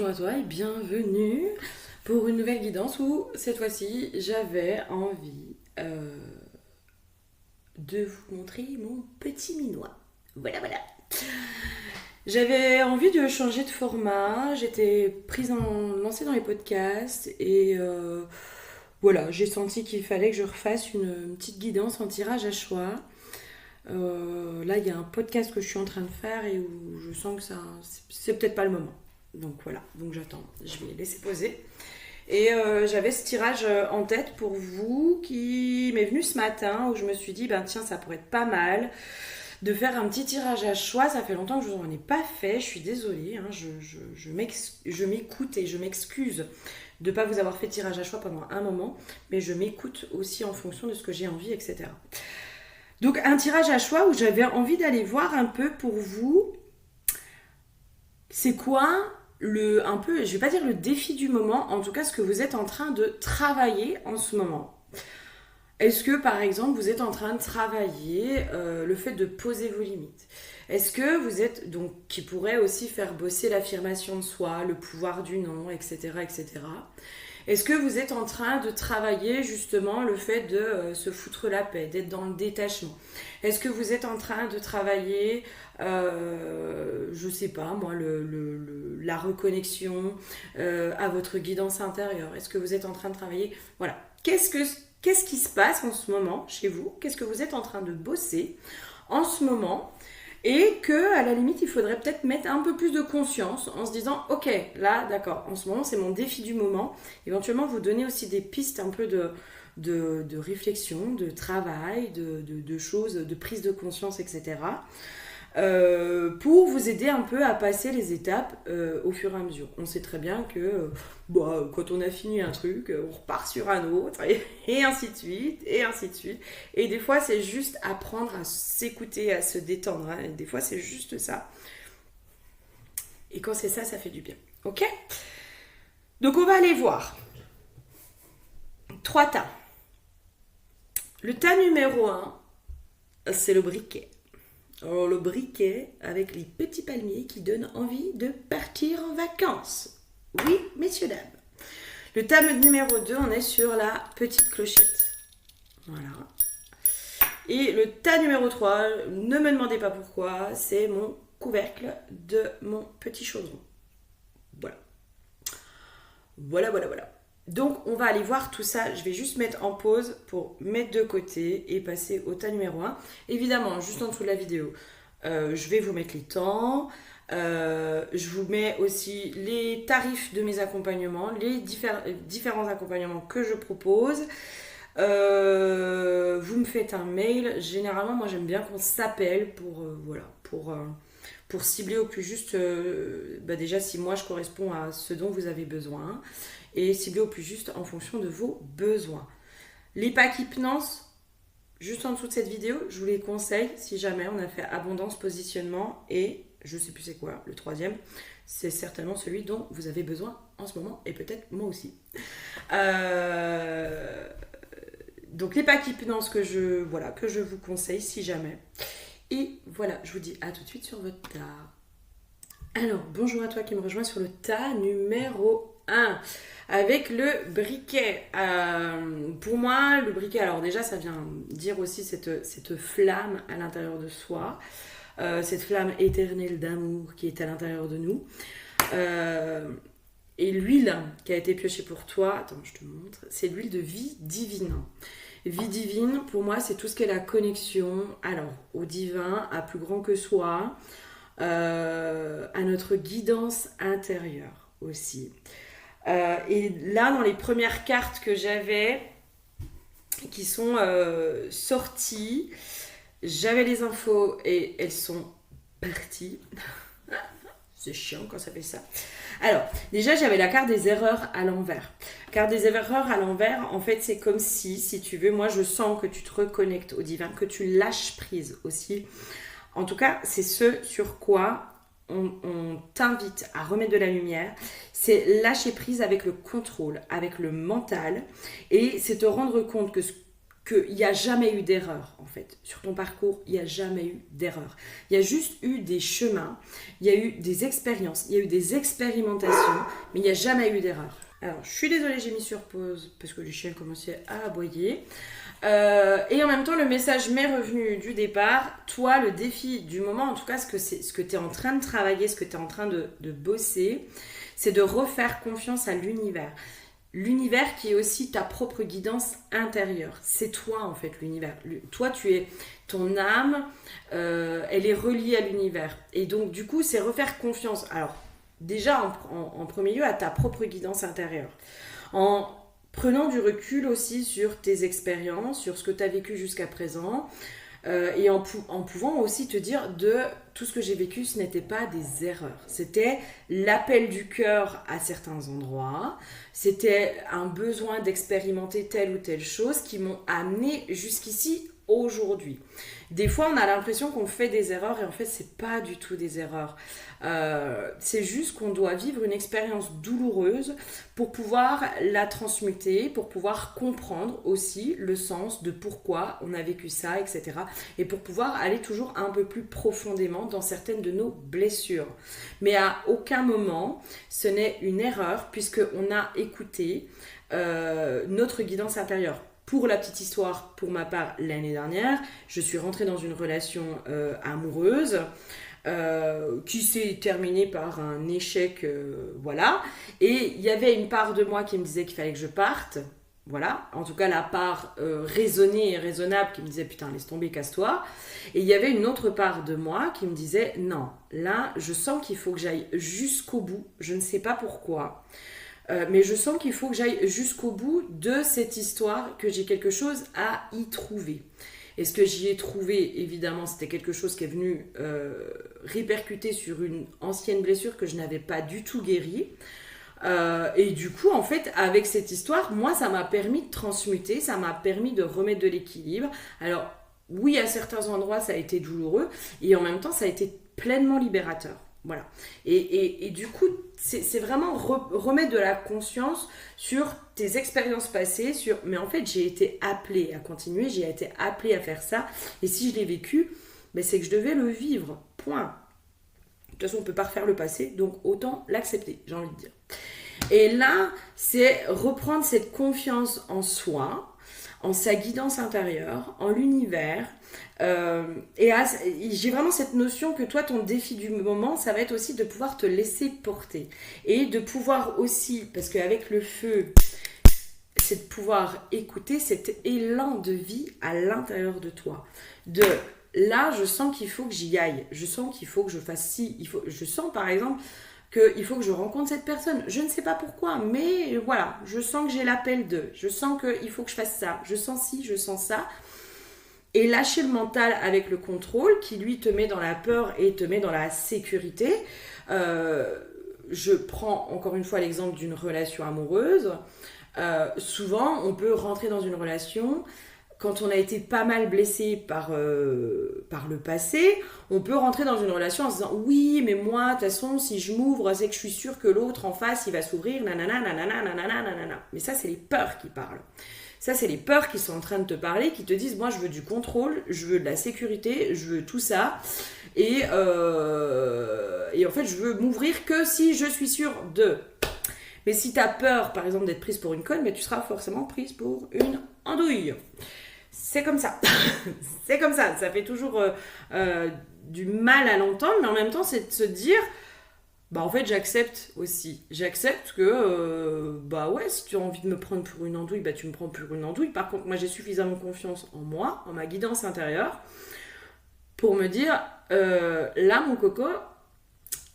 bonjour à toi et bienvenue pour une nouvelle guidance où cette fois-ci j'avais envie de vous montrer mon petit minois. Voilà. J'avais envie de changer de format, j'étais lancée dans les podcasts et voilà, j'ai senti qu'il fallait que je refasse une petite guidance en tirage à choix. Là, il y a un podcast que je suis en train de faire et où je sens que c'est peut-être pas le moment. Donc voilà, donc j'attends, je vais laisser poser. Et j'avais ce tirage en tête pour vous qui m'est venu ce matin où je me suis dit, ben tiens, ça pourrait être pas mal de faire un petit tirage à choix. Ça fait longtemps que je n'en ai pas fait, je suis désolée, hein, je m'écoute et je m'excuse de ne pas vous avoir fait tirage à choix pendant un moment, mais je m'écoute aussi en fonction de ce que j'ai envie, etc. Donc un tirage à choix où j'avais envie d'aller voir un peu pour vous, c'est quoi un peu, je vais pas dire le défi du moment, en tout cas ce que vous êtes en train de travailler en ce moment. Est-ce que par exemple vous êtes en train de travailler le fait de poser vos limites? Est-ce que vous êtes, donc qui pourrait aussi faire bosser l'affirmation de soi, le pouvoir du non, etc. etc. Est-ce que vous êtes en train de travailler justement le fait de se foutre la paix, d'être dans le détachement? Est-ce que vous êtes en train de travailler, je sais pas moi, la reconnexion à votre guidance intérieure? Est-ce que vous êtes en train de travailler? Voilà. Qu'est-ce qui se passe en ce moment chez vous? Qu'est-ce que vous êtes en train de bosser en ce moment? Et que, à la limite, il faudrait peut-être mettre un peu plus de conscience en se disant, ok, là, d'accord, en ce moment, c'est mon défi du moment. Éventuellement, vous donner aussi des pistes un peu de réflexion, de travail, de choses, de prise de conscience, etc. Pour vous aider un peu à passer les étapes au fur et à mesure. On sait très bien que quand on a fini un truc, on repart sur un autre, et ainsi de suite, et ainsi de suite. Et des fois, c'est juste apprendre à s'écouter, à se détendre. Hein. Et des fois, c'est juste ça. Et quand c'est ça, ça fait du bien. Ok? Donc, on va aller voir. 3 tas. Le tas numéro 1, c'est le briquet. Alors, le briquet avec les petits palmiers qui donnent envie de partir en vacances. Oui, messieurs, dames. Le tas numéro 2, on est sur la petite clochette. Voilà. Et le tas numéro 3, ne me demandez pas pourquoi, c'est mon couvercle de mon petit chaudron. Voilà. Donc, on va aller voir tout ça. Je vais juste mettre en pause pour mettre de côté et passer au tas numéro 1. Évidemment, juste en dessous de la vidéo, je vais vous mettre les temps. Je vous mets aussi les tarifs de mes accompagnements, les différents accompagnements que je propose. Vous me faites un mail. Généralement, moi, j'aime bien qu'on s'appelle pour cibler au plus juste, déjà si moi je corresponds à ce dont vous avez besoin, et cibler au plus juste en fonction de vos besoins. Les packs hypnose, juste en dessous de cette vidéo, je vous les conseille si jamais on a fait abondance, positionnement, et je sais plus c'est quoi, le 3e, c'est certainement celui dont vous avez besoin en ce moment, et peut-être moi aussi. Donc les packs hypnose que je vous conseille si jamais. Et voilà, je vous dis à tout de suite sur votre tas. Alors, bonjour à toi qui me rejoins sur le tas numéro 1 avec le briquet. Pour moi, le briquet, alors déjà, ça vient dire aussi cette flamme à l'intérieur de soi, cette flamme éternelle d'amour qui est à l'intérieur de nous. Et l'huile qui a été piochée pour toi, attends, je te montre, c'est l'huile de vie divine. Vie divine, pour moi, c'est tout ce qui est la connexion, alors, au divin, à plus grand que soi, à notre guidance intérieure aussi. Et là, dans les premières cartes que j'avais, qui sont sorties, j'avais les infos et elles sont parties. C'est chiant quand ça fait ça. Alors, déjà, j'avais la carte des erreurs à l'envers. Carte des erreurs à l'envers, en fait, c'est comme si tu veux, moi, je sens que tu te reconnectes au divin, que tu lâches prise aussi. En tout cas, c'est ce sur quoi on t'invite à remettre de la lumière. C'est lâcher prise avec le contrôle, avec le mental. Et c'est te rendre compte que qu'il n'y a jamais eu d'erreur, en fait. Sur ton parcours, il n'y a jamais eu d'erreur. Il y a juste eu des chemins, il y a eu des expériences, il y a eu des expérimentations, mais il n'y a jamais eu d'erreur. Alors, je suis désolée, j'ai mis sur pause parce que le chien commençait à aboyer. Et en même temps, le message m'est revenu du départ. Toi, le défi du moment, en tout cas, ce que tu es en train de travailler, ce que tu es en train de bosser, c'est de refaire confiance à l'univers. L'univers qui est aussi ta propre guidance intérieure. C'est toi en fait l'univers. Toi tu es ton âme, elle est reliée à l'univers. Et donc du coup c'est refaire confiance. Alors déjà en premier lieu à ta propre guidance intérieure. En prenant du recul aussi sur tes expériences, sur ce que tu as vécu jusqu'à présent. Et en pouvant aussi te dire de tout ce que j'ai vécu, ce n'était pas des erreurs. C'était l'appel du cœur à certains endroits. C'était un besoin d'expérimenter telle ou telle chose qui m'ont amené jusqu'ici aujourd'hui. Des fois, on a l'impression qu'on fait des erreurs et en fait, c'est pas du tout des erreurs. C'est juste qu'on doit vivre une expérience douloureuse pour pouvoir la transmuter, pour pouvoir comprendre aussi le sens de pourquoi on a vécu ça, etc. Et pour pouvoir aller toujours un peu plus profondément dans certaines de nos blessures. Mais à aucun moment, ce n'est une erreur puisqu'on a écouté notre guidance intérieure. Pour la petite histoire, pour ma part, l'année dernière, je suis rentrée dans une relation amoureuse qui s'est terminée par un échec, voilà. Et il y avait une part de moi qui me disait qu'il fallait que je parte, voilà. En tout cas, la part raisonnée et raisonnable qui me disait « Putain, laisse tomber, casse-toi ». Et il y avait une autre part de moi qui me disait « Non, là, je sens qu'il faut que j'aille jusqu'au bout, je ne sais pas pourquoi ». Mais je sens qu'il faut que j'aille jusqu'au bout de cette histoire, que j'ai quelque chose à y trouver. Et ce que j'y ai trouvé, évidemment, c'était quelque chose qui est venu répercuter sur une ancienne blessure que je n'avais pas du tout guérie. Et du coup, en fait, avec cette histoire, moi, ça m'a permis de transmuter, ça m'a permis de remettre de l'équilibre. Alors, oui, à certains endroits, ça a été douloureux, et en même temps, ça a été pleinement libérateur. Voilà. Et du coup, c'est vraiment remettre de la conscience sur tes expériences passées, mais en fait, j'ai été appelée à continuer, j'ai été appelée à faire ça. Et si je l'ai vécu, ben c'est que je devais le vivre. Point. De toute façon, on ne peut pas refaire le passé, donc autant l'accepter, j'ai envie de dire. Et là, c'est reprendre cette confiance en soi, en sa guidance intérieure, en l'univers. Et j'ai vraiment cette notion que toi, ton défi du moment, ça va être aussi de pouvoir te laisser porter. Et de pouvoir aussi, parce qu'avec le feu, c'est de pouvoir écouter cet élan de vie à l'intérieur de toi. Là, je sens qu'il faut que j'y aille. Je sens qu'il faut que je fasse ci. Je sens, par exemple, qu'il faut que je rencontre cette personne. Je ne sais pas pourquoi, mais voilà, je sens que j'ai l'appel d'eux. Je sens qu'il faut que je fasse ça. Je sens ci, je sens ça. Et lâcher le mental avec le contrôle qui, lui, te met dans la peur et te met dans la sécurité. Je prends encore une fois l'exemple d'une relation amoureuse. Souvent, on peut rentrer dans une relation... Quand on a été pas mal blessé par le passé, on peut rentrer dans une relation en se disant « Oui, mais moi, de toute façon, si je m'ouvre, c'est que je suis sûre que l'autre en face, il va s'ouvrir, nanana, nanana, nanana, nanana. » Mais ça, c'est les peurs qui parlent. Ça, c'est les peurs qui sont en train de te parler, qui te disent « Moi, je veux du contrôle, je veux de la sécurité, je veux tout ça. Et en fait, je veux m'ouvrir que si je suis sûre de... » Mais si tu as peur, par exemple, d'être prise pour une conne, mais tu seras forcément prise pour une andouille. C'est comme ça. C'est comme ça. Ça fait toujours du mal à l'entendre, mais en même temps, c'est de se dire, bah en fait, j'accepte aussi. J'accepte que, bah ouais, si tu as envie de me prendre pour une andouille, bah tu me prends pour une andouille. Par contre, moi, j'ai suffisamment confiance en moi, en ma guidance intérieure, pour me dire, là, mon coco,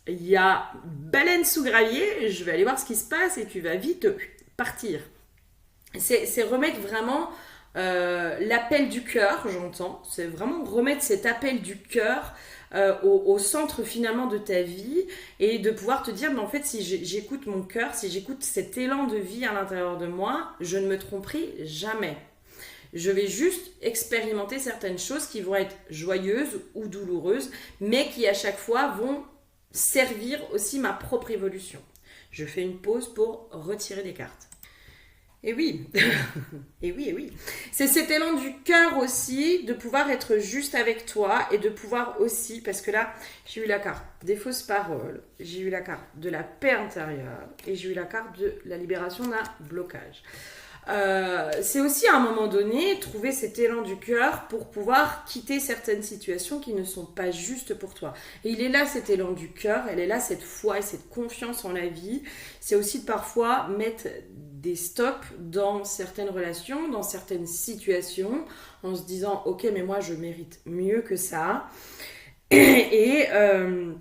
il y a baleine sous gravier, je vais aller voir ce qui se passe et tu vas vite partir. C'est remettre vraiment l'appel du cœur, j'entends. C'est vraiment remettre cet appel du cœur au centre finalement de ta vie et de pouvoir te dire, mais en fait, si j'écoute mon cœur, si j'écoute cet élan de vie à l'intérieur de moi, je ne me tromperai jamais. Je vais juste expérimenter certaines choses qui vont être joyeuses ou douloureuses, mais qui à chaque fois vont servir aussi ma propre évolution. Je fais une pause pour retirer des cartes. Et oui, et oui, et oui. C'est cet élan du cœur aussi, de pouvoir être juste avec toi et de pouvoir aussi, parce que là, j'ai eu la carte des fausses paroles, j'ai eu la carte de la paix intérieure et j'ai eu la carte de la libération d'un blocage. C'est aussi à un moment donné trouver cet élan du cœur pour pouvoir quitter certaines situations qui ne sont pas justes pour toi. Et il est là cet élan du cœur, elle est là cette foi et cette confiance en la vie. C'est aussi de parfois mettre des stops dans certaines relations, dans certaines situations, en se disant ok mais moi je mérite mieux que ça. Et, euh,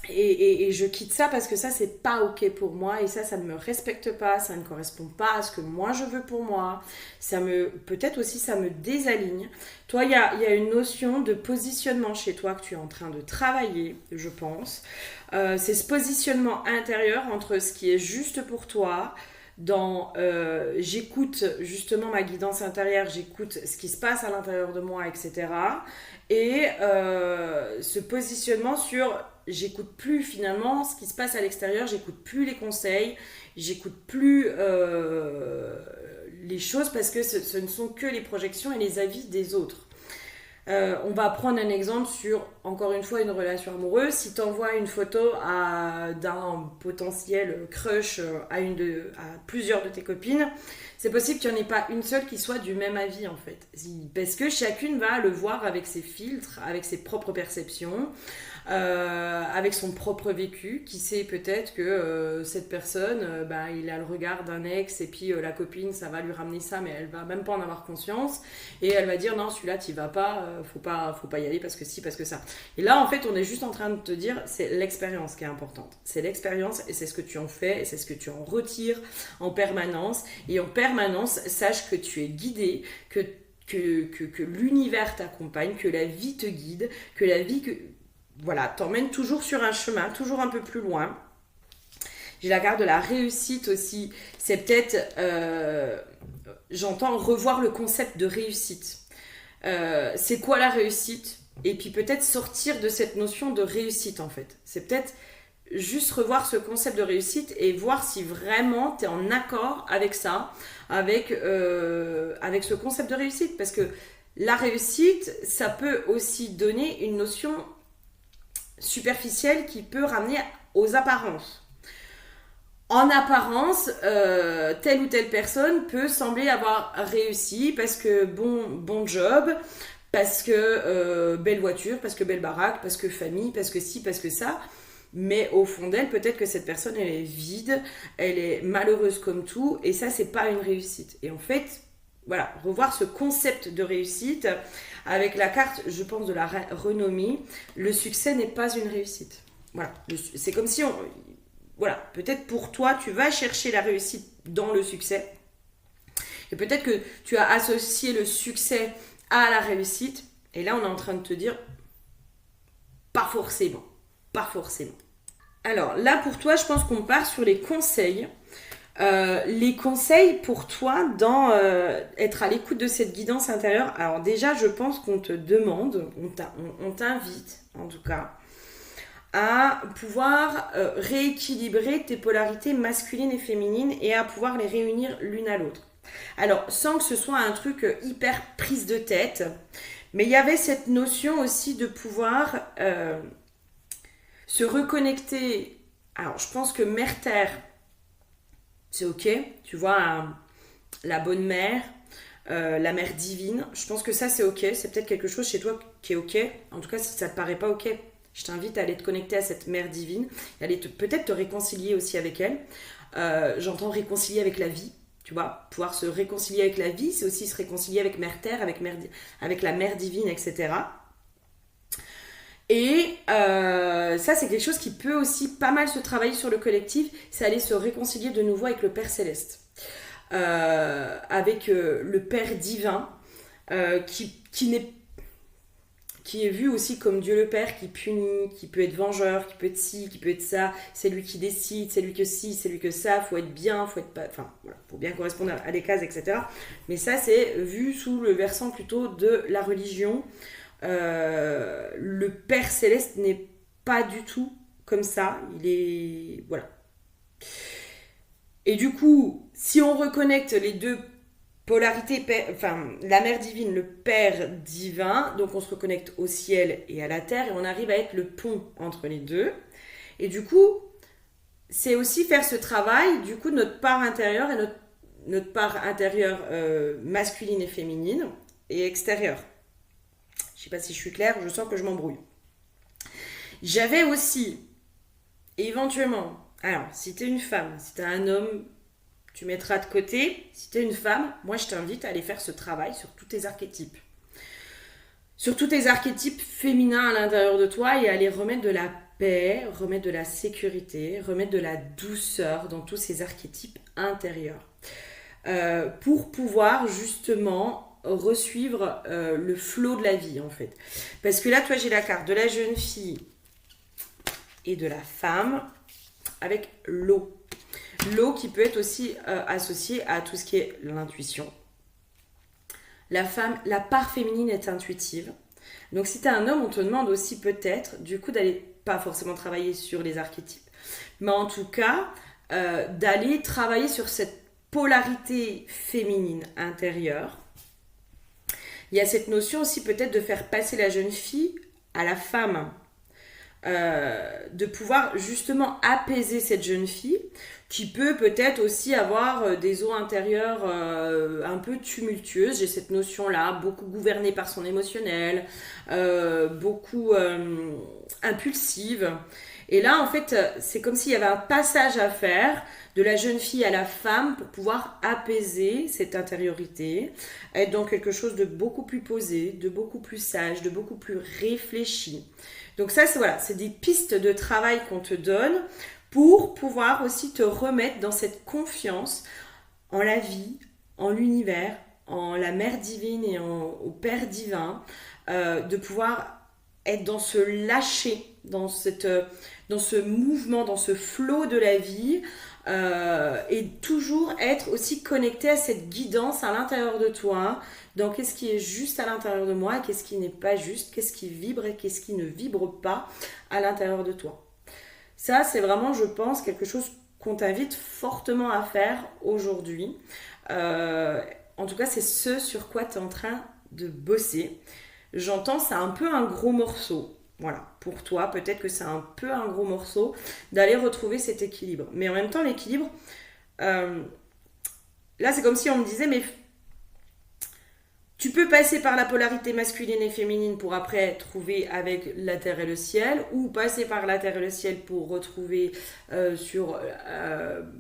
et je quitte ça parce que ça c'est pas ok pour moi et ça ne me respecte pas, ça ne correspond pas à ce que moi je veux pour moi, peut-être aussi ça me désaligne. Toi il y a une notion de positionnement chez toi que tu es en train de travailler, je pense. C'est ce positionnement intérieur entre ce qui est juste pour toi, j'écoute justement ma guidance intérieure, j'écoute ce qui se passe à l'intérieur de moi, etc. Et ce positionnement sur j'écoute plus finalement ce qui se passe à l'extérieur, j'écoute plus les conseils, j'écoute plus les choses parce que ce ne sont que les projections et les avis des autres. On va prendre un exemple sur, encore une fois, une relation amoureuse. Si tu envoies une photo d'un potentiel crush à plusieurs de tes copines, c'est possible qu'il n'y en ait pas une seule qui soit du même avis en fait. Parce que chacune va le voir avec ses filtres, avec ses propres perceptions, avec son propre vécu. Qui sait peut-être que cette personne, il a le regard d'un ex et puis la copine, ça va lui ramener ça, mais elle va même pas en avoir conscience. Et elle va dire non, celui-là, t'y vas pas, faut pas y aller parce que si, parce que ça. Et là, en fait, on est juste en train de te dire, c'est l'expérience qui est importante. C'est l'expérience et c'est ce que tu en fais et c'est ce que tu en retires en permanence. Et en permanence, sache que tu es guidé, que l'univers t'accompagne, que la vie te guide, que la vie voilà, t'emmène toujours sur un chemin, toujours un peu plus loin. J'ai la carte de la réussite aussi. C'est peut-être, j'entends revoir le concept de réussite. C'est quoi la réussite? Et puis peut-être sortir de cette notion de réussite en fait. C'est peut-être juste revoir ce concept de réussite et voir si vraiment tu es en accord avec ça, avec ce concept de réussite. Parce que la réussite, ça peut aussi donner une notion superficielle qui peut ramener aux apparences. En apparence, telle ou telle personne peut sembler avoir réussi parce que bon job, parce que belle voiture, parce que belle baraque, parce que famille, parce que ci, parce que ça. Mais au fond d'elle, peut-être que cette personne, elle est vide, elle est malheureuse comme tout, et ça, c'est pas une réussite. Et en fait, voilà, revoir ce concept de réussite avec la carte, je pense, de la renommée, le succès n'est pas une réussite. Voilà, c'est comme si voilà, peut-être pour toi, tu vas chercher la réussite dans le succès. Et peut-être que tu as associé le succès à la réussite. Et là, on est en train de te dire, pas forcément. Pas forcément. Alors là, pour toi, je pense qu'on part sur les conseils. Les conseils pour toi dans être à l'écoute de cette guidance intérieure. Alors déjà, je pense qu'on te demande, on t'invite en tout cas, à pouvoir rééquilibrer tes polarités masculines et féminines et à pouvoir les réunir l'une à l'autre. Alors, sans que ce soit un truc hyper prise de tête, mais il y avait cette notion aussi de pouvoir se reconnecter. Alors, je pense que mère-terre, c'est ok, tu vois, la bonne mère, la mère divine, je pense que ça c'est ok, c'est peut-être quelque chose chez toi qui est ok, en tout cas si ça te paraît pas ok, je t'invite à aller te connecter à cette mère divine, et aller peut-être te réconcilier aussi avec elle. J'entends réconcilier avec la vie, tu vois, pouvoir se réconcilier avec la vie, c'est aussi se réconcilier avec mère terre, avec la mère divine, etc. Et ça, c'est quelque chose qui peut aussi pas mal se travailler sur le collectif, c'est aller se réconcilier de nouveau avec le Père Céleste, avec le Père divin, qui est vu aussi comme Dieu le Père, qui punit, qui peut être vengeur, qui peut être ci, qui peut être ça, c'est lui qui décide, c'est lui que ci, c'est lui que ça, faut être bien, faut être pas, enfin voilà, faut bien correspondre à des cases, etc. Mais ça, c'est vu sous le versant plutôt de la religion. Le Père Céleste n'est pas du tout comme ça, il est... Voilà. Et du coup, si on reconnecte les deux polarités, enfin la mère divine, le père divin, donc on se reconnecte au ciel et à la terre et on arrive à être le pont entre les deux. Et du coup, c'est aussi faire ce travail, du coup, de notre part intérieure et notre part intérieure masculine et féminine et extérieure. Je sais pas si je suis claire, je sens que je m'embrouille. J'avais aussi, éventuellement, alors, si t'es une femme, si t'es un homme, tu mettras de côté. Si t'es une femme, moi je t'invite à aller faire ce travail sur tous tes archétypes. Sur tous tes archétypes féminins à l'intérieur de toi et à aller remettre de la paix, remettre de la sécurité, remettre de la douceur dans tous ces archétypes intérieurs. Pour pouvoir justement resuivre le flot de la vie en fait. Parce que là, toi, j'ai la carte de la jeune fille et de la femme avec l'eau. L'eau qui peut être aussi associée à tout ce qui est l'intuition. La femme, la part féminine est intuitive. Donc si tu es un homme, on te demande aussi peut-être du coup d'aller, pas forcément travailler sur les archétypes, mais en tout cas d'aller travailler sur cette polarité féminine intérieure. Il y a cette notion aussi peut-être de faire passer la jeune fille à la femme. De pouvoir justement apaiser cette jeune fille qui peut peut-être aussi avoir des eaux intérieures un peu tumultueuses. J'ai cette notion-là, beaucoup gouvernée par son émotionnel, beaucoup impulsive. Et là, en fait, c'est comme s'il y avait un passage à faire de la jeune fille à la femme pour pouvoir apaiser cette intériorité, être dans quelque chose de beaucoup plus posé, de beaucoup plus sage, de beaucoup plus réfléchi. Donc ça, c'est des pistes de travail qu'on te donne pour pouvoir aussi te remettre dans cette confiance en la vie, en l'univers, en la mère divine et au père divin, de pouvoir être dans ce lâcher, dans ce mouvement, dans ce flot de la vie, et toujours être aussi connecté à cette guidance à l'intérieur de toi, dans qu'est-ce qui est juste à l'intérieur de moi, et qu'est-ce qui n'est pas juste, qu'est-ce qui vibre et qu'est-ce qui ne vibre pas à l'intérieur de toi. Ça, c'est vraiment, je pense, quelque chose qu'on t'invite fortement à faire aujourd'hui. En tout cas, c'est ce sur quoi tu es en train de bosser. J'entends, c'est un peu un gros morceau. Voilà, pour toi, peut-être que c'est un peu un gros morceau d'aller retrouver cet équilibre. Mais en même temps, l'équilibre, là, c'est comme si on me disait, mais tu peux passer par la polarité masculine et féminine pour après trouver avec la terre et le ciel, ou passer par la terre et le ciel pour retrouver sur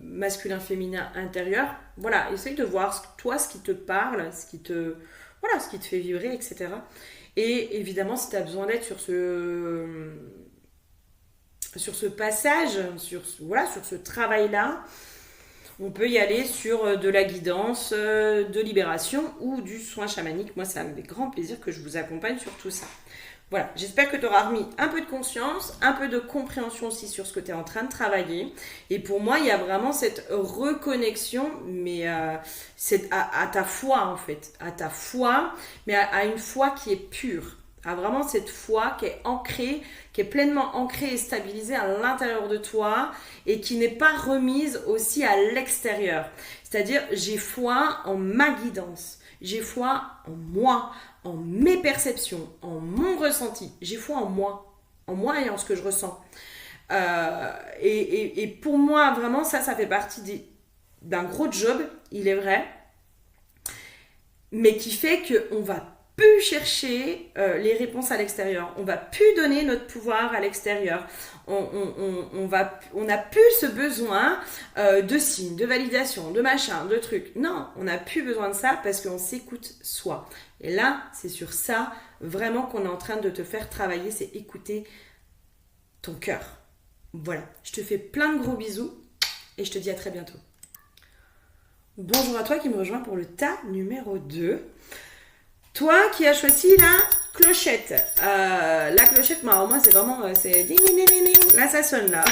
masculin-féminin intérieur. Voilà, essaye de voir toi ce qui te parle, ce qui te fait vibrer, etc. Et évidemment, si tu as besoin d'aide sur ce passage, sur ce travail-là, on peut y aller sur de la guidance, de libération ou du soin chamanique. Moi, ça me fait grand plaisir que je vous accompagne sur tout ça. Voilà, j'espère que tu auras remis un peu de conscience, un peu de compréhension aussi sur ce que tu es en train de travailler. Et pour moi, il y a vraiment cette reconnexion, mais c'est à ta foi en fait. À ta foi, mais à une foi qui est pure. À vraiment cette foi qui est ancrée, qui est pleinement ancrée et stabilisée à l'intérieur de toi et qui n'est pas remise aussi à l'extérieur. C'est-à-dire, j'ai foi en ma guidance. J'ai foi en moi, en mes perceptions, en mon ressenti. J'ai foi en moi et en ce que je ressens. Et pour moi, vraiment, ça fait partie d'un gros job, il est vrai, mais qui fait qu'on va plus chercher les réponses à l'extérieur. On va plus donner notre pouvoir à l'extérieur. On n'a plus ce besoin de signes, de validation, de machin, de trucs. Non, on n'a plus besoin de ça parce qu'on s'écoute soi. Et là, c'est sur ça vraiment qu'on est en train de te faire travailler, c'est écouter ton cœur. Voilà, je te fais plein de gros bisous et je te dis à très bientôt. Bonjour à toi qui me rejoins pour le tas numéro 2. Toi qui as choisi la clochette. La clochette, moi c'est vraiment... c'est ding, ding, ding, ding. Là, ça sonne, là.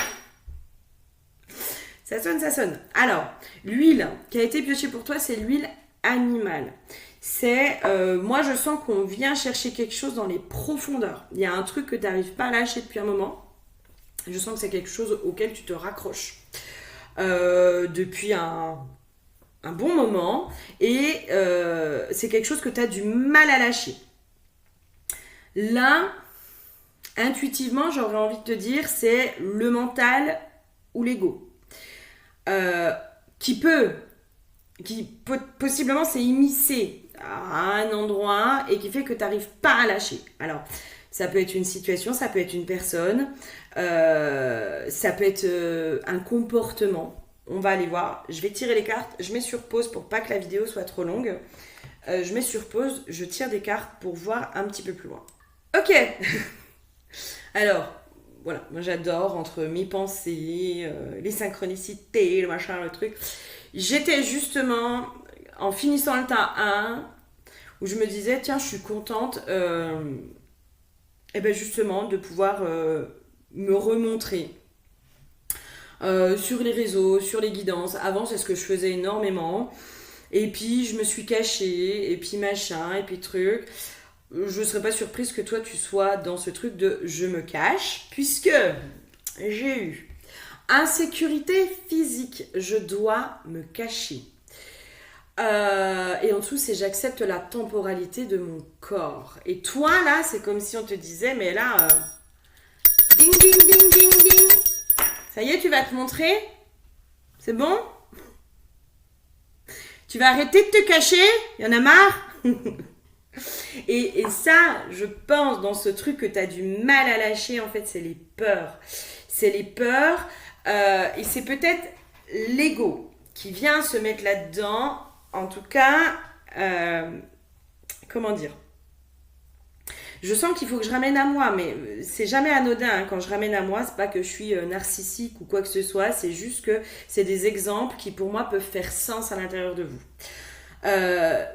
Ça sonne. Alors, l'huile qui a été piochée pour toi, c'est l'huile animale. C'est... moi, je sens qu'on vient chercher quelque chose dans les profondeurs. Il y a un truc que tu n'arrives pas à lâcher depuis un moment. Je sens que c'est quelque chose auquel tu te raccroches. depuis un bon moment et c'est quelque chose que tu as du mal à lâcher. Là, intuitivement, j'aurais envie de te dire, c'est le mental ou l'ego. Qui possiblement s'est immiscé à un endroit et qui fait que tu n'arrives pas à lâcher. Alors, ça peut être une situation, ça peut être une personne, ça peut être un comportement. On va aller voir. Je vais tirer les cartes. Je mets sur pause pour pas que la vidéo soit trop longue. Je mets sur pause, je tire des cartes pour voir un petit peu plus loin. Ok. Alors, voilà, moi j'adore entre mes pensées, les synchronicités, le machin, le truc. J'étais justement, en finissant le tas 1, où je me disais, tiens, je suis contente, et ben justement, de pouvoir me remontrer sur les réseaux, sur les guidances. Avant, c'est ce que je faisais énormément. Et puis, je me suis cachée, et puis machin, et puis truc. Je ne serais pas surprise que toi, tu sois dans ce truc de je me cache, puisque j'ai eu insécurité physique, je dois me cacher. Et en dessous, c'est j'accepte la temporalité de mon corps. Et toi, là, c'est comme si on te disait, mais là, ding, ding, ding, ding, ding. Ça y est, tu vas te montrer? C'est bon? Tu vas arrêter de te cacher? Il y en a marre? Et ça, je pense, dans ce truc que tu as du mal à lâcher, en fait, c'est les peurs. C'est les peurs, et c'est peut-être l'ego qui vient se mettre là-dedans. En tout cas, comment dire? Je sens qu'il faut que je ramène à moi, mais c'est jamais anodin. Hein. Quand je ramène à moi, c'est pas que je suis narcissique ou quoi que ce soit, c'est juste que c'est des exemples qui, pour moi, peuvent faire sens à l'intérieur de vous.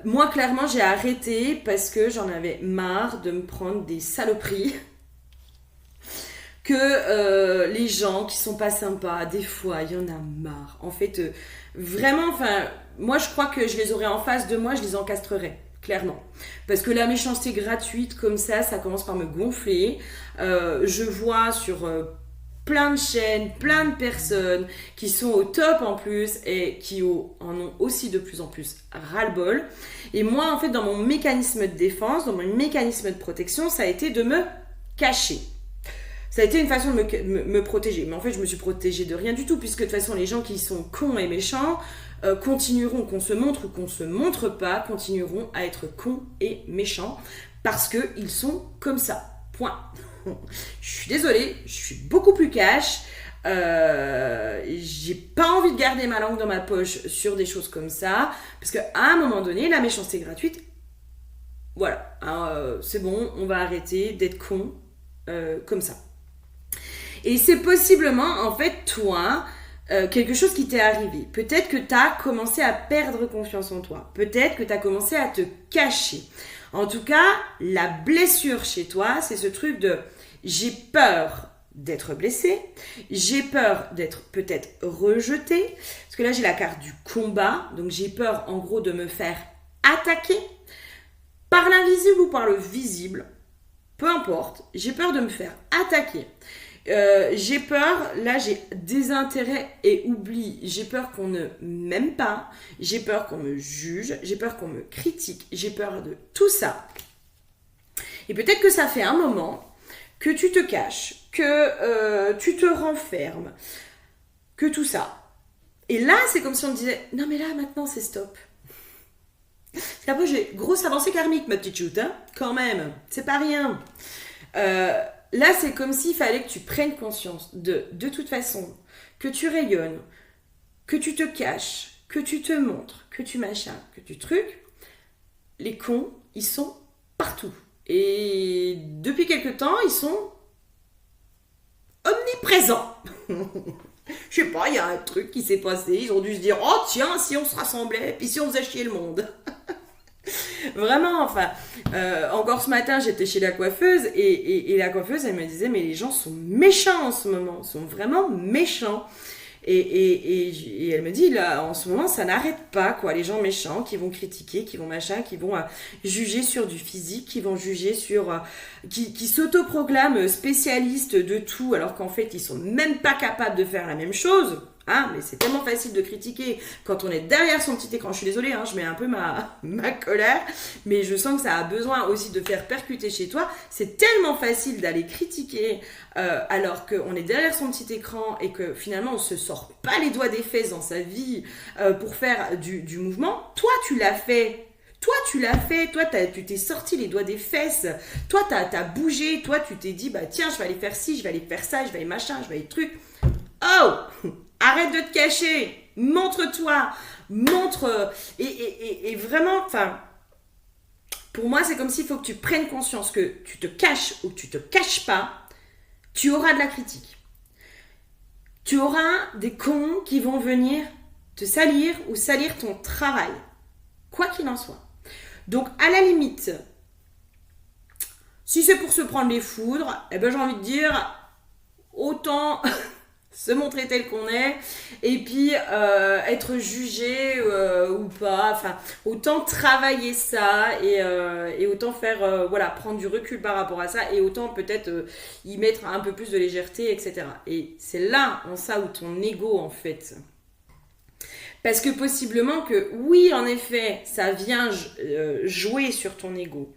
Moi, clairement, j'ai arrêté parce que j'en avais marre de me prendre des saloperies. Que les gens qui sont pas sympas, des fois, il y en a marre. En fait, vraiment, enfin, moi, je crois que je les aurais en face de moi, je les encastrerais, clairement. Parce que la méchanceté gratuite, comme ça commence par me gonfler. Je vois sur plein de chaînes, plein de personnes qui sont au top en plus et qui en ont aussi de plus en plus ras-le-bol. Et moi, en fait, dans mon mécanisme de défense, dans mon mécanisme de protection, ça a été de me cacher. Ça a été une façon de me protéger. Mais en fait, je me suis protégée de rien du tout, puisque de toute façon, les gens qui sont cons et méchants continueront, qu'on se montre ou qu'on se montre pas, continueront à être cons et méchants, parce qu'ils sont comme ça. Point. Je suis désolée, je suis beaucoup plus cash. J'ai pas envie de garder ma langue dans ma poche sur des choses comme ça, parce qu'à un moment donné, la méchanceté gratuite, voilà, c'est bon, on va arrêter d'être con comme ça. Et c'est possiblement, en fait, toi, quelque chose qui t'est arrivé. Peut-être que tu as commencé à perdre confiance en toi. Peut-être que tu as commencé à te cacher. En tout cas, la blessure chez toi, c'est ce truc de j'ai peur d'être blessée, j'ai peur d'être peut-être rejetée, parce que là j'ai la carte du combat, donc j'ai peur en gros de me faire attaquer par l'invisible ou par le visible, peu importe, j'ai peur de me faire attaquer. J'ai peur, là j'ai désintérêt et oubli, j'ai peur qu'on ne m'aime pas, j'ai peur qu'on me juge, j'ai peur qu'on me critique, j'ai peur de tout ça. Et peut-être que ça fait un moment que tu te caches, que tu te renfermes, que tout ça. Et là c'est comme si on te disait, non mais là maintenant c'est stop. Parce qu'après j'ai grosse avancée karmique ma petite choute, hein, quand même, c'est pas rien. Là, c'est comme s'il fallait que tu prennes conscience de toute façon, que tu rayonnes, que tu te caches, que tu te montres, que tu machins, que tu trucs. Les cons, ils sont partout. Et depuis quelque temps, ils sont omniprésents. Je sais pas, il y a un truc qui s'est passé. Ils ont dû se dire, oh tiens, si on se rassemblait, puis si on faisait chier le monde. Vraiment, enfin, encore ce matin, j'étais chez la coiffeuse et la coiffeuse, elle me disait, mais les gens sont méchants en ce moment, sont vraiment méchants. Et elle me dit, là, en ce moment, ça n'arrête pas, quoi. Les gens méchants qui vont critiquer, qui vont machin, qui vont juger sur du physique, qui vont juger sur... qui s'autoproclament spécialistes de tout, alors qu'en fait, ils sont même pas capables de faire la même chose. Hein, mais c'est tellement facile de critiquer quand on est derrière son petit écran. Je suis désolée, hein, je mets un peu ma colère, mais je sens que ça a besoin aussi de faire percuter chez toi. C'est tellement facile d'aller critiquer alors qu'on est derrière son petit écran et que finalement on se sort pas les doigts des fesses dans sa vie pour faire du mouvement. Toi, tu l'as fait. Toi, tu t'es sorti les doigts des fesses, toi, t'as bougé, toi, tu t'es dit, bah tiens, je vais aller faire ci, je vais aller faire ça, je vais aller machin, je vais aller truc. Oh, arrête de te cacher, montre-toi, montre, et vraiment, enfin, pour moi, c'est comme s'il faut que tu prennes conscience que tu te caches ou que tu te caches pas, tu auras de la critique. Tu auras des cons qui vont venir te salir ou salir ton travail, quoi qu'il en soit. Donc, à la limite, si c'est pour se prendre les foudres, eh ben, j'ai envie de dire, autant se montrer tel qu'on est, et puis être jugé ou pas, enfin, autant travailler ça, et autant faire, voilà, prendre du recul par rapport à ça, et autant peut-être y mettre un peu plus de légèreté, etc. Et c'est là, en ça, où ton ego, en fait... Parce que possiblement que, oui, en effet, ça vient jouer sur ton ego.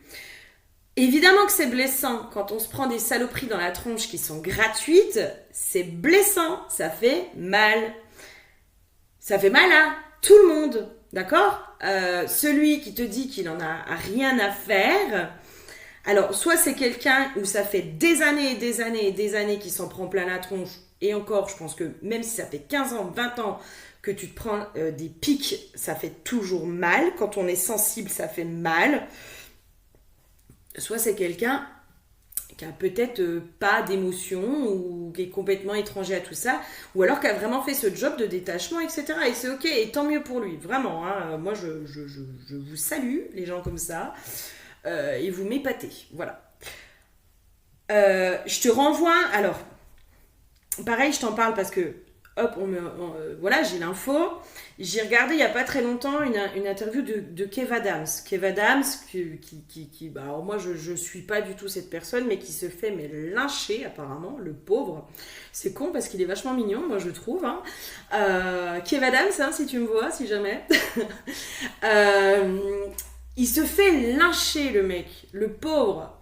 Évidemment que c'est blessant quand on se prend des saloperies dans la tronche qui sont gratuites. C'est blessant, ça fait mal. Ça fait mal à tout le monde, d'accord celui qui te dit qu'il en a rien à faire... Alors, soit c'est quelqu'un où ça fait des années et des années et des années qu'il s'en prend plein la tronche. Et encore, je pense que même si ça fait 15 ans, 20 ans que tu te prends des pics, ça fait toujours mal. Quand on est sensible, ça fait mal. Soit c'est quelqu'un qui a peut-être pas d'émotion ou qui est complètement étranger à tout ça, ou alors qui a vraiment fait ce job de détachement, etc. Et c'est ok, et tant mieux pour lui, vraiment. Hein. Moi, je vous salue, les gens comme ça, et vous m'épatez, voilà. Je te renvoie, alors, pareil, je t'en parle parce que hop, voilà, j'ai l'info. J'ai regardé il n'y a pas très longtemps une interview de Kev Adams. Kev Adams, bah, alors moi je suis pas du tout cette personne, mais qui se fait lyncher apparemment, le pauvre. C'est con parce qu'il est vachement mignon, moi je trouve. Hein. Kev Adams, hein, si tu me vois, si jamais. Il se fait lyncher, le mec, le pauvre.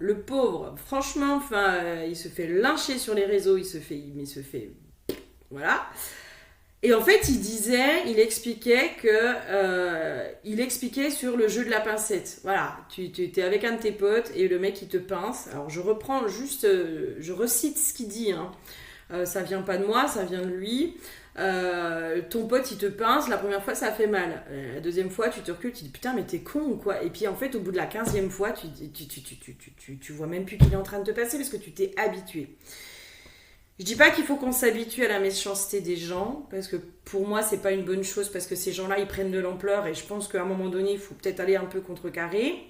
Franchement, enfin, il se fait lyncher sur les réseaux, il se fait voilà. Et en fait, il expliquait sur le jeu de la pincette. Voilà, tu es avec un de tes potes et le mec il te pince. Alors je reprends juste, je recite ce qu'il dit. Hein. Ça vient pas de moi, ça vient de lui. Ton pote il te pince, la première fois ça fait mal. La deuxième fois tu te recules, tu te dis putain mais t'es con ou quoi. Et puis en fait au bout de la 15e fois tu vois même plus qu'il est en train de te passer parce que tu t'es habitué. Je dis pas qu'il faut qu'on s'habitue à la méchanceté des gens, parce que pour moi c'est pas une bonne chose, parce que ces gens-là ils prennent de l'ampleur et je pense qu'à un moment donné il faut peut-être aller un peu contrecarrer.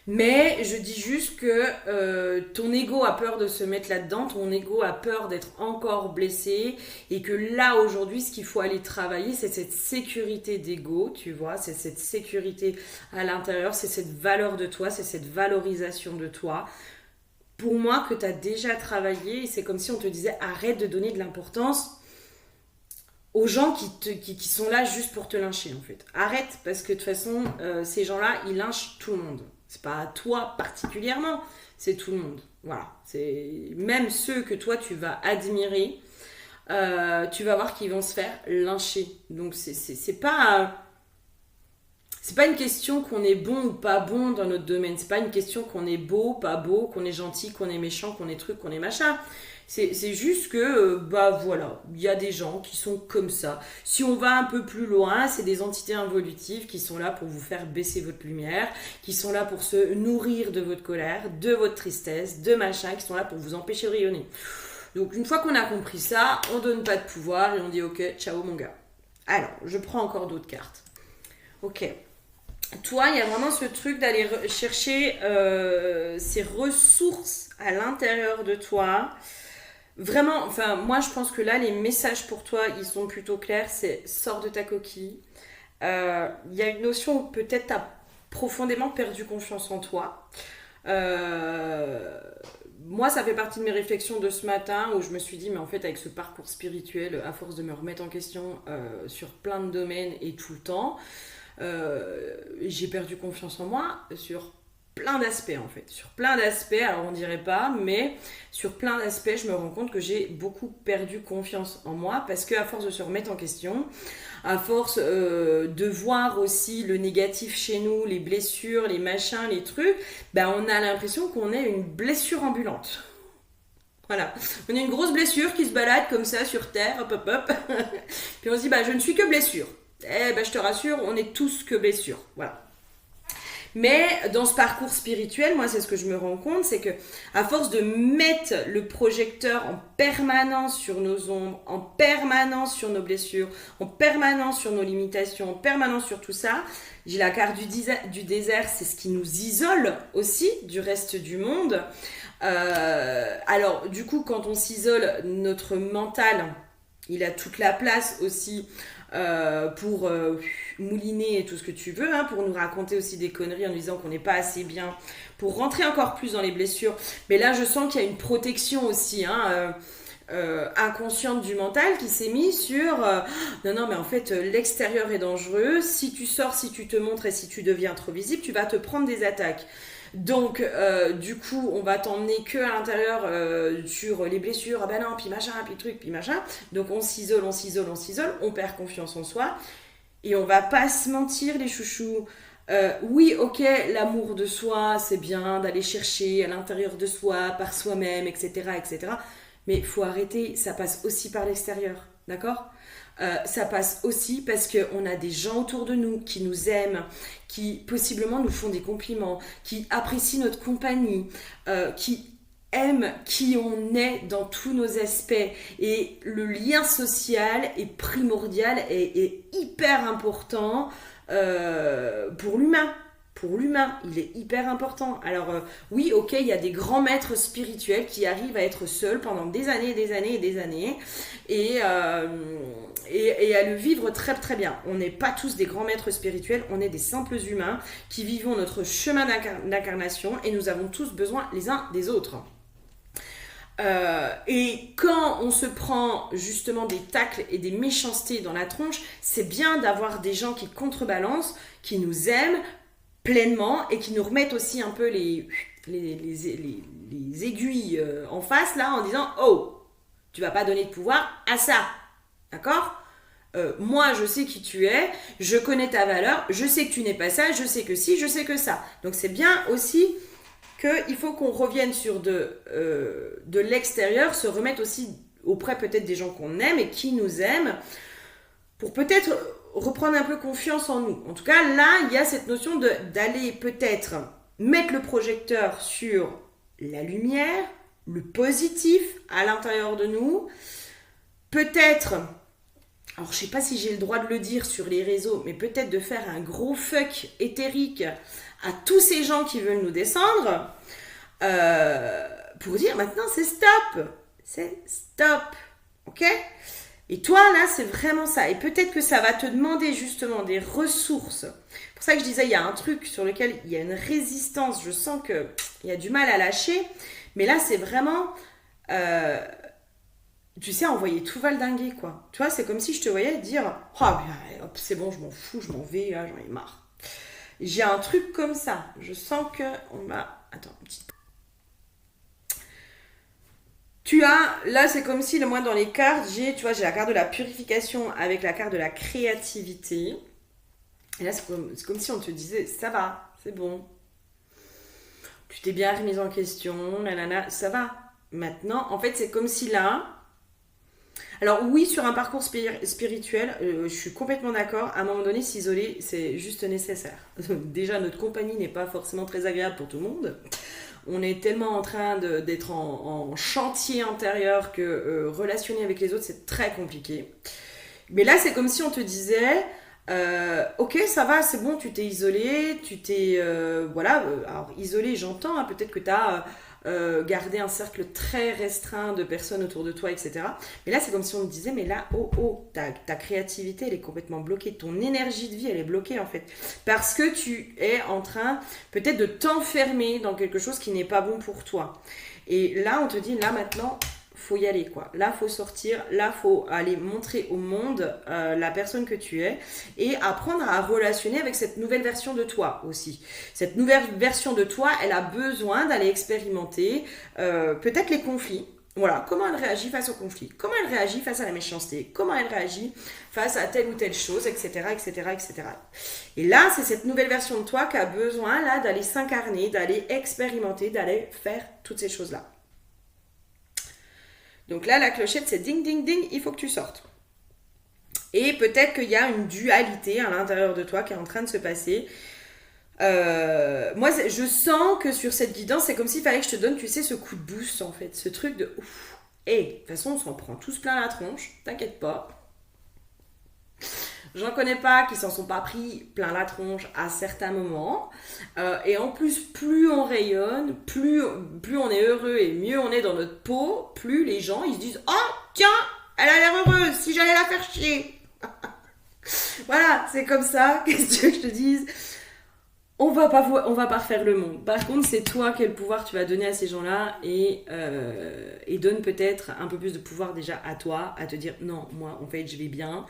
Mais je dis juste que ton ego a peur de se mettre là-dedans, ton ego a peur d'être encore blessé, et que là aujourd'hui ce qu'il faut aller travailler c'est cette sécurité d'ego, tu vois, c'est cette sécurité à l'intérieur, c'est cette valeur de toi, c'est cette valorisation de toi. Pour moi, que tu as déjà travaillé, c'est comme si on te disait arrête de donner de l'importance aux gens qui sont là juste pour te lyncher en fait. Arrête, parce que de toute façon, ces gens-là, ils lynchent tout le monde. C'est pas toi particulièrement, c'est tout le monde. Voilà. C'est même ceux que toi tu vas admirer, tu vas voir qu'ils vont se faire lyncher. Donc c'est pas... C'est pas une question qu'on est bon ou pas bon dans notre domaine. C'est pas une question qu'on est beau, pas beau, qu'on est gentil, qu'on est méchant, qu'on est truc, qu'on est machin. C'est juste que, bah voilà, il y a des gens qui sont comme ça. Si on va un peu plus loin, c'est des entités involutives qui sont là pour vous faire baisser votre lumière, qui sont là pour se nourrir de votre colère, de votre tristesse, de machin, qui sont là pour vous empêcher de rayonner. Donc une fois qu'on a compris ça, on donne pas de pouvoir et on dit ok, ciao mon gars. Alors, je prends encore d'autres cartes. Ok. Toi, il y a vraiment ce truc d'aller chercher ces ressources à l'intérieur de toi. Vraiment, enfin, moi je pense que là, les messages pour toi, ils sont plutôt clairs. C'est sors de ta coquille. Il y a une notion où peut-être tu as profondément perdu confiance en toi. moi, ça fait partie de mes réflexions de ce matin où je me suis dit, mais en fait, avec ce parcours spirituel, à force de me remettre en question sur plein de domaines et tout le temps, j'ai perdu confiance en moi sur plein d'aspects en fait. Sur plein d'aspects, alors on dirait pas, mais sur plein d'aspects, je me rends compte que j'ai beaucoup perdu confiance en moi parce qu'à force de se remettre en question, à force de voir aussi le négatif chez nous, les blessures, les machins, les trucs, ben on a l'impression qu'on est une blessure ambulante. Voilà, on a une grosse blessure qui se balade comme ça sur terre, hop hop hop, puis on se dit bah je ne suis que blessure. Eh ben je te rassure, on est tous que blessure. Voilà. Mais dans ce parcours spirituel, moi c'est ce que je me rends compte, c'est que à force de mettre le projecteur en permanence sur nos ombres, en permanence sur nos blessures, en permanence sur nos limitations, en permanence sur tout ça, j'ai la carte du désert, c'est ce qui nous isole aussi du reste du monde. Alors du coup quand on s'isole, notre mental, il a toute la place aussi pour mouliner et tout ce que tu veux, hein, pour nous raconter aussi des conneries en nous disant qu'on n'est pas assez bien, pour rentrer encore plus dans les blessures. Mais là, je sens qu'il y a une protection aussi, hein, inconsciente du mental qui s'est mise sur non, mais en fait, l'extérieur est dangereux. Si tu sors, si tu te montres et si tu deviens trop visible, tu vas te prendre des attaques. Donc, du coup, on va t'emmener que à l'intérieur sur les blessures, ah ben non, puis machin, puis truc, puis machin. Donc, on s'isole, on perd confiance en soi. Et on va pas se mentir, les chouchous. Oui, ok, l'amour de soi, c'est bien d'aller chercher à l'intérieur de soi, par soi-même, etc., etc. Mais il faut arrêter, ça passe aussi par l'extérieur, d'accord ? Ça passe aussi parce qu'on a des gens autour de nous qui nous aiment, qui possiblement nous font des compliments, qui apprécient notre compagnie, qui aiment qui on est dans tous nos aspects. Et le lien social est primordial et hyper important pour l'humain. Pour l'humain, il est hyper important. Alors oui, ok, il y a des grands maîtres spirituels qui arrivent à être seuls pendant des années et des années et des années et à le vivre très très bien. On n'est pas tous des grands maîtres spirituels, on est des simples humains qui vivons notre chemin d'incarnation et nous avons tous besoin les uns des autres. Et quand on se prend justement des tacles et des méchancetés dans la tronche, c'est bien d'avoir des gens qui contrebalancent, qui nous aiment pleinement et qui nous remettent aussi un peu les aiguilles en face là en disant oh, tu vas pas donner de pouvoir à ça, d'accord ? Moi je sais qui tu es, je connais ta valeur, je sais que tu n'es pas ça, je sais que si, je sais que ça. Donc c'est bien aussi qu'il faut qu'on revienne sur de l'extérieur, se remettre aussi auprès peut-être des gens qu'on aime et qui nous aiment pour peut-être reprendre un peu confiance en nous. En tout cas, là, il y a cette notion d'aller peut-être mettre le projecteur sur la lumière, le positif à l'intérieur de nous. Peut-être, alors je sais pas si j'ai le droit de le dire sur les réseaux, mais peut-être de faire un gros fuck éthérique à tous ces gens qui veulent nous descendre pour dire maintenant c'est stop. C'est stop. Ok ? Et toi, là, c'est vraiment ça. Et peut-être que ça va te demander justement des ressources. C'est pour ça que je disais, il y a un truc sur lequel il y a une résistance. Je sens qu'il y a du mal à lâcher. Mais là, c'est vraiment, tu sais, envoyer tout valdinguer, quoi. Tu vois, c'est comme si je te voyais dire, oh, hop, c'est bon, je m'en fous, je m'en vais, là, j'en ai marre. J'ai un truc comme ça. Je sens que on m'a... Attends, un petit... Tu as, là c'est comme si, moi dans les cartes, j'ai la carte de la purification avec la carte de la créativité. Et là c'est comme si on te disait, ça va, c'est bon. Tu t'es bien remise en question, nanana, ça va. Maintenant, en fait c'est comme si là... Alors oui, sur un parcours spirituel, je suis complètement d'accord, à un moment donné s'isoler, c'est juste nécessaire. Déjà notre compagnie n'est pas forcément très agréable pour tout le monde. On est tellement en train d'être en chantier intérieur que relationner avec les autres, c'est très compliqué. Mais là, c'est comme si on te disait, ok, ça va, c'est bon, tu t'es isolé, tu t'es... voilà, alors isolé, j'entends, hein, peut-être que tu as gardé un cercle très restreint de personnes autour de toi, etc. Mais là, c'est comme si on te disait, mais là, ta créativité, elle est complètement bloquée. Ton énergie de vie, elle est bloquée, en fait. Parce que tu es en train, peut-être, de t'enfermer dans quelque chose qui n'est pas bon pour toi. Et là, on te dit, là maintenant, faut y aller, quoi. Là, faut sortir, là, faut aller montrer au monde la personne que tu es et apprendre à relationner avec cette nouvelle version de toi aussi. Cette nouvelle version de toi, elle a besoin d'aller expérimenter peut-être les conflits. Voilà, comment elle réagit face au conflit, comment elle réagit face à la méchanceté, comment elle réagit face à telle ou telle chose, etc., etc., etc. Et là, c'est cette nouvelle version de toi qui a besoin là d'aller s'incarner, d'aller expérimenter, d'aller faire toutes ces choses-là. Donc là, la clochette, c'est ding, ding, ding, il faut que tu sortes. Et peut-être qu'il y a une dualité à l'intérieur de toi qui est en train de se passer. Moi, je sens que sur cette guidance, c'est comme s'il fallait que je te donne, tu sais, ce coup de boost, en fait. Ce truc de ouf. Et de toute façon, on s'en prend tous plein la tronche. T'inquiète pas. J'en connais pas qui s'en sont pas pris plein la tronche à certains moments. Et en plus, plus on rayonne, plus on est heureux et mieux on est dans notre peau, plus les gens, ils se disent « Oh, tiens, elle a l'air heureuse, si j'allais la faire chier !» Voilà, c'est comme ça. Qu'est-ce que tu veux que je te dise ? On va pas refaire le monde. Par contre, c'est toi quel pouvoir tu vas donner à ces gens-là et donne peut-être un peu plus de pouvoir déjà à toi, à te dire non, moi en fait je vais bien,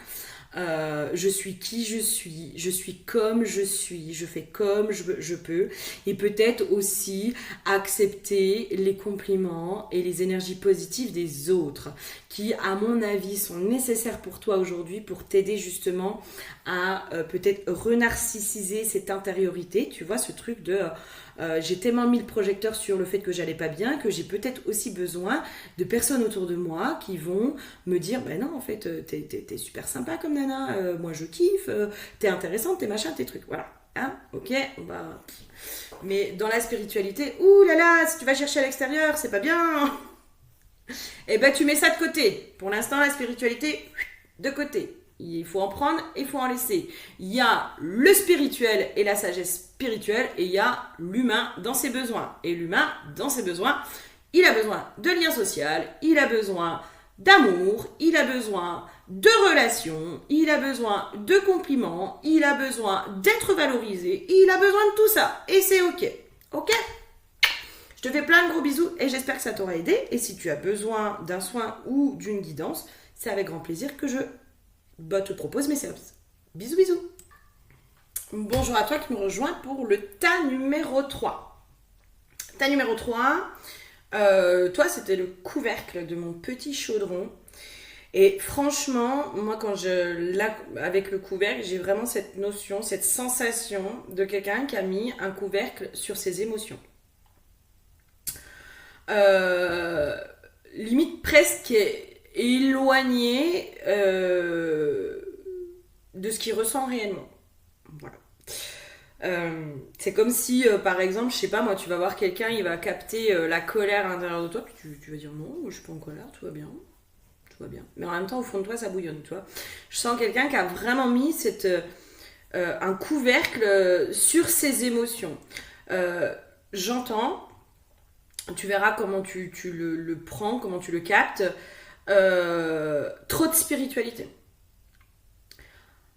je suis qui je suis comme je suis, je fais comme je peux et peut-être aussi accepter les compliments et les énergies positives des autres qui à mon avis sont nécessaires pour toi aujourd'hui pour t'aider justement à peut-être renarcissiser cette intériorité, tu vois, ce truc de j'ai tellement mis le projecteur sur le fait que j'allais pas bien que j'ai peut-être aussi besoin de personnes autour de moi qui vont me dire ben non en fait t'es super sympa comme nana, moi je kiffe, t'es intéressante, t'es machin, t'es trucs, voilà, hein, ok, bah mais dans la spiritualité, ouh là là, si tu vas chercher à l'extérieur, c'est pas bien. Et ben tu mets ça de côté. Pour l'instant la spiritualité de côté. Il faut en prendre et il faut en laisser. Il y a le spirituel et la sagesse spirituelle et il y a l'humain dans ses besoins. Et l'humain, dans ses besoins, il a besoin de lien social, il a besoin d'amour, il a besoin de relations, il a besoin de compliments, il a besoin d'être valorisé, il a besoin de tout ça. Et c'est ok. Ok ? Je te fais plein de gros bisous et j'espère que ça t'aura aidé. Et si tu as besoin d'un soin ou d'une guidance, c'est avec grand plaisir que je te propose mes services. Bisous, bisous. Bonjour à toi qui me rejoins pour le tas numéro 3. Tas numéro 3, toi c'était le couvercle de mon petit chaudron. Et franchement, moi avec le couvercle, j'ai vraiment cette notion, cette sensation de quelqu'un qui a mis un couvercle sur ses émotions. Limite presque éloigné de ce qu'il ressent réellement. Voilà. C'est comme si, par exemple, je sais pas moi, tu vas voir quelqu'un, il va capter la colère à l'intérieur de toi, puis tu vas dire non, je suis pas en colère, tout va bien. Tout va bien. Mais en même temps, au fond de toi, ça bouillonne, tu vois. Je sens quelqu'un qui a vraiment mis un couvercle sur ses émotions. J'entends. Tu verras comment tu le prends, comment tu le captes. Trop de spiritualité.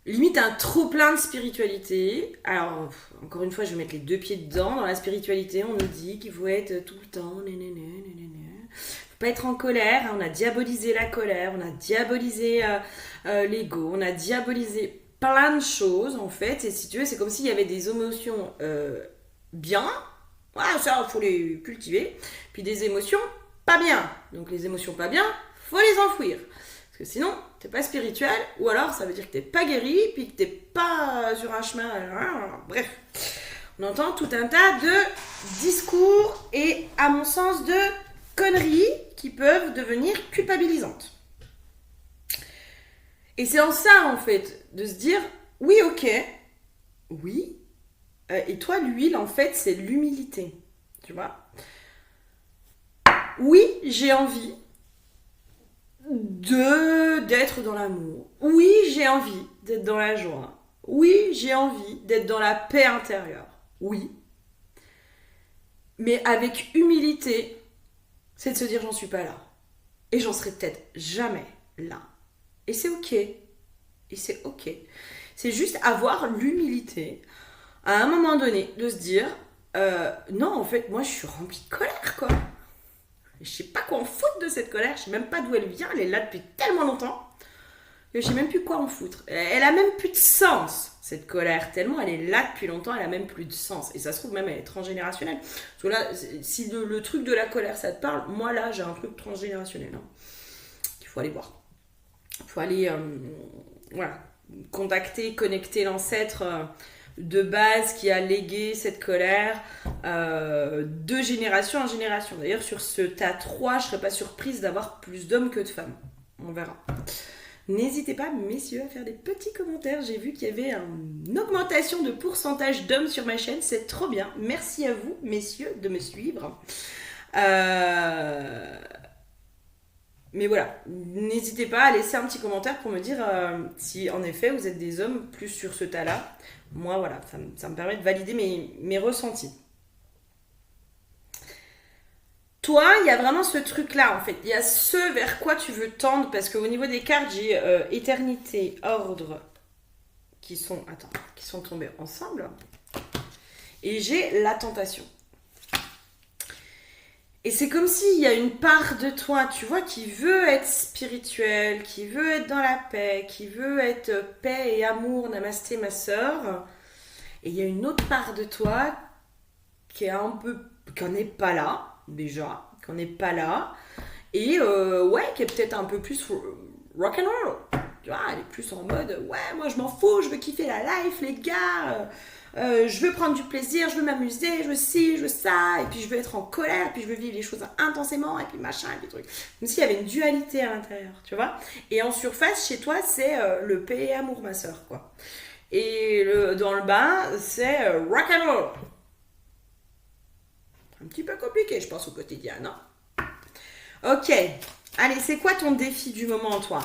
Limite un trop plein de spiritualité. Alors, encore une fois, je vais mettre les deux pieds dedans. Dans la spiritualité, on nous dit qu'il faut être tout le temps... Faut pas être en colère. On a diabolisé la colère, on a diabolisé l'ego, on a diabolisé plein de choses, en fait. Et si tu veux, c'est comme s'il y avait des émotions bien... Voilà, ça, il faut les cultiver. Puis des émotions pas bien. Donc les émotions pas bien, faut les enfouir. Parce que sinon, t'es pas spirituel, ou alors ça veut dire que t'es pas guéri, puis que t'es pas sur un chemin... Bref, on entend tout un tas de discours et, à mon sens, de conneries qui peuvent devenir culpabilisantes. Et c'est en ça, en fait, de se dire, oui, ok, oui, et toi, l'huile, en fait, c'est l'humilité. Tu vois ? Oui, j'ai envie d'être dans l'amour. Oui, j'ai envie d'être dans la joie. Oui, j'ai envie d'être dans la paix intérieure. Oui. Mais avec humilité, c'est de se dire j'en suis pas là. Et j'en serai peut-être jamais là. Et c'est ok. Et c'est ok. C'est juste avoir l'humilité à un moment donné, de se dire non, en fait, moi, je suis remplie de colère, quoi. Je sais pas quoi en foutre de cette colère, je sais même pas d'où elle vient, elle est là depuis tellement longtemps que je sais même plus quoi en foutre. Elle a même plus de sens, cette colère, tellement elle est là depuis longtemps, elle a même plus de sens. Et ça se trouve même elle est transgénérationnelle. Parce que là, si le truc de la colère ça te parle, moi là j'ai un truc transgénérationnel. Hein. Il faut aller voir. Il faut aller voilà, contacter, connecter l'ancêtre de base qui a légué cette colère de génération en génération. D'ailleurs, sur ce tas 3, je serais pas surprise d'avoir plus d'hommes que de femmes. On verra. N'hésitez pas, messieurs, à faire des petits commentaires. J'ai vu qu'il y avait une augmentation de pourcentage d'hommes sur ma chaîne. C'est trop bien. Merci à vous, messieurs, de me suivre. Mais voilà, n'hésitez pas à laisser un petit commentaire pour me dire si en effet vous êtes des hommes plus sur ce tas-là. Moi, voilà, ça me permet de valider mes ressentis. Toi, il y a vraiment ce truc-là, en fait. Il y a ce vers quoi tu veux tendre, parce qu'au niveau des cartes, j'ai éternité, ordre, qui sont tombés ensemble. Et j'ai la tentation. Et c'est comme s'il y a une part de toi, tu vois, qui veut être spirituel, qui veut être dans la paix, qui veut être paix et amour, namasté ma sœur. Et il y a une autre part de toi qui est qui en est pas là, déjà, qui en est pas là. Et ouais, qui est peut-être un peu plus rock'n'roll. Tu vois, elle est plus en mode, ouais, moi je m'en fous, je veux kiffer la life, les gars. Je veux prendre du plaisir, je veux m'amuser, je veux ci, je veux ça, et puis je veux être en colère, et puis je veux vivre les choses intensément, et puis machin, et puis truc. Comme s'il y avait une dualité à l'intérieur, tu vois. Et en surface, chez toi, c'est le paix et amour, ma soeur, quoi. Et dans le bas, c'est rock'n'roll. Un petit peu compliqué, je pense, au quotidien, non? Ok. Allez, c'est quoi ton défi du moment, toi?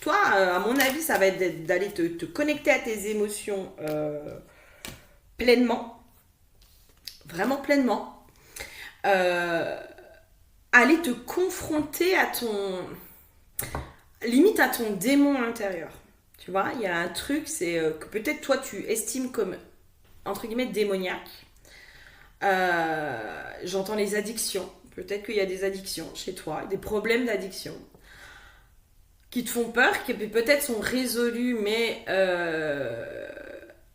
Toi, à mon avis, ça va être d'aller te connecter à tes émotions pleinement, vraiment pleinement, aller te confronter à limite à ton démon intérieur. Tu vois, il y a un truc, c'est que peut-être toi tu estimes comme entre guillemets démoniaque. J'entends les addictions. Peut-être qu'il y a des addictions chez toi, des problèmes d'addiction qui te font peur, qui peut-être sont résolus, mais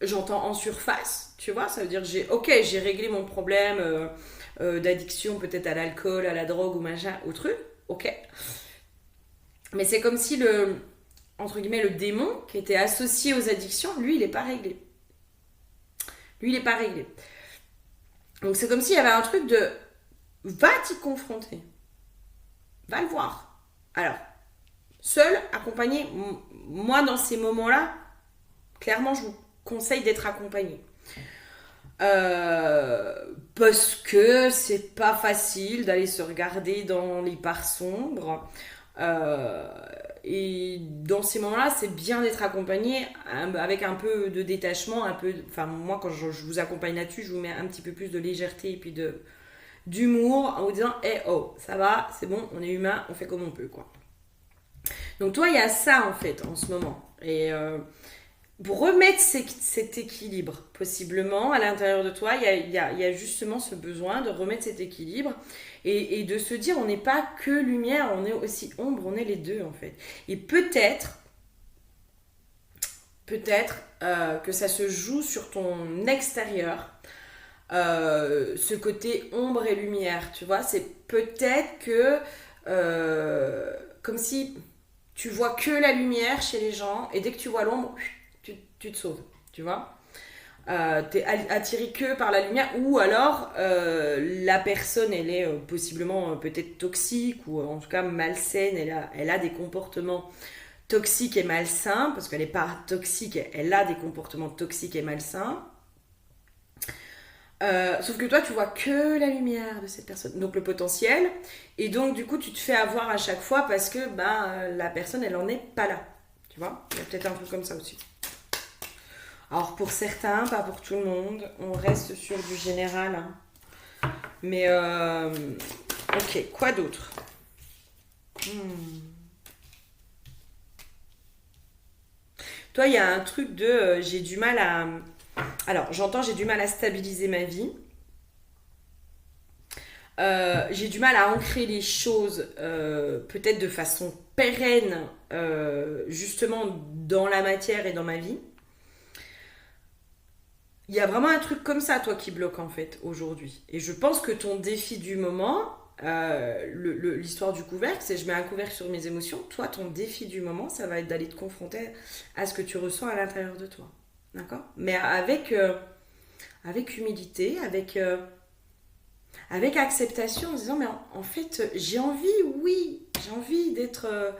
j'entends en surface, tu vois, ça veut dire j'ai réglé mon problème d'addiction peut-être à l'alcool, à la drogue ou machin, au truc, ok. Mais c'est comme si entre guillemets, le démon qui était associé aux addictions, lui, il n'est pas réglé. Lui, il n'est pas réglé. Donc c'est comme s'il y avait un truc de va t'y confronter, va le voir. Alors, seul, accompagné, moi dans ces moments-là, clairement, je vous conseille d'être accompagné. Parce que c'est pas facile d'aller se regarder dans les parts sombres. Et dans ces moments-là, c'est bien d'être accompagné avec un peu de détachement, enfin moi quand je vous accompagne là-dessus, je vous mets un petit peu plus de légèreté et puis d'humour en vous disant hey, oh, ça va, c'est bon, on est humain, on fait comme on peut, quoi. Donc toi, il y a ça en fait en ce moment. Et pour remettre cet équilibre, possiblement, à l'intérieur de toi, il y a justement ce besoin de remettre cet équilibre et de se dire on n'est pas que lumière, on est aussi ombre, on est les deux en fait. Et peut-être que ça se joue sur ton extérieur, ce côté ombre et lumière, tu vois, c'est peut-être que comme si tu vois que la lumière chez les gens et dès que tu vois l'ombre, tu te sauves, tu vois. T'es attiré que par la lumière ou alors la personne elle est possiblement peut-être toxique ou en tout cas malsaine, elle a des comportements toxiques et malsains parce qu'elle n'est pas toxique, elle a des comportements toxiques et malsains. Sauf que toi tu vois que la lumière de cette personne, donc le potentiel, et donc du coup tu te fais avoir à chaque fois parce que la personne elle en est pas là, tu vois. Il y a peut-être un truc comme ça aussi. Alors pour certains, pas pour tout le monde, on reste sur du général. Hein. Mais ok, quoi d'autre? Toi, il y a un truc de j'ai du mal à... Alors, j'entends j'ai du mal à stabiliser ma vie. J'ai du mal à ancrer les choses peut-être de façon pérenne, justement dans la matière et dans ma vie. Il y a vraiment un truc comme ça, toi, qui bloque en fait aujourd'hui. Et je pense que ton défi du moment, l'histoire du couvercle, c'est je mets un couvercle sur mes émotions. Toi, ton défi du moment, ça va être d'aller te confronter à ce que tu ressens à l'intérieur de toi. D'accord? Mais avec humilité, avec acceptation, en se disant, mais en fait, j'ai envie, oui, j'ai envie d'être